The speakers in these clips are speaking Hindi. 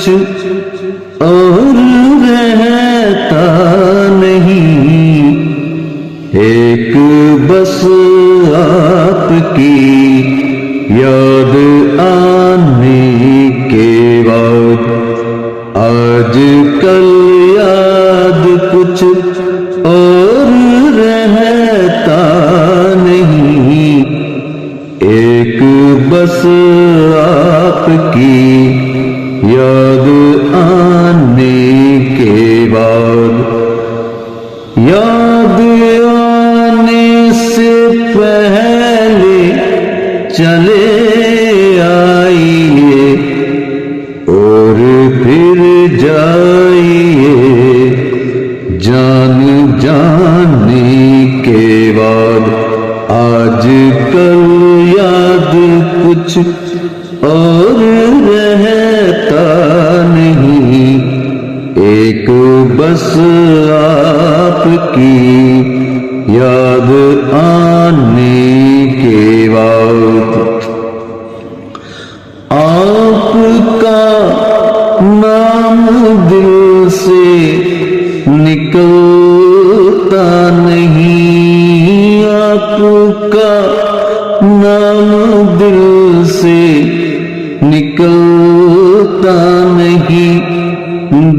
कुछ और रहता नहीं। एक बस आपकी याद आने के बाद आजकल याद कुछ और रहता नहीं। एक बस आपकी याद आने के बाद, याद आने से पहले चले आइए और फिर जाइए। जान जाने के बाद आजकल याद कुछ और रहता नहीं। एक बस आपकी याद आने के बाद, आपका नाम दिल से निकलता नहीं। आपका नाम दिल से निकलता नहीं।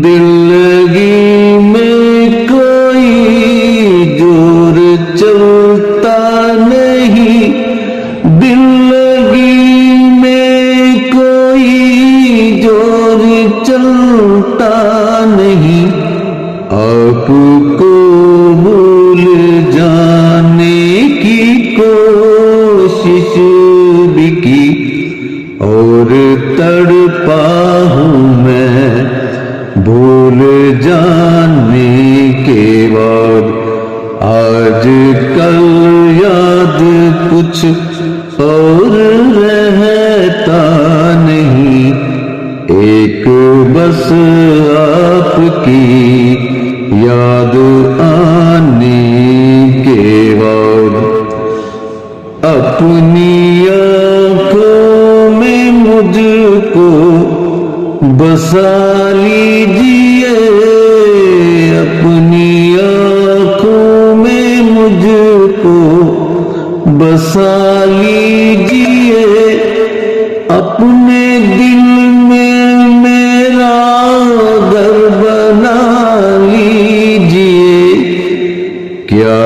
दिल लगी में कोई जोर चलता नहीं। दिल लगी में कोई जोर चलता नहीं। आपको भूल जाने की कोशिश भी की और तड़पा हूँ मैं भूल जाने के बाद। आजकल याद कुछ और रहता नहीं। एक बस आपकी याद आने के बाद, अपनी आँखों में मुझको बसा लीजिए। अपनी आँखों में मुझको बसा लीजिए। अपने दिल में मेरा घर बना लीजिए। क्या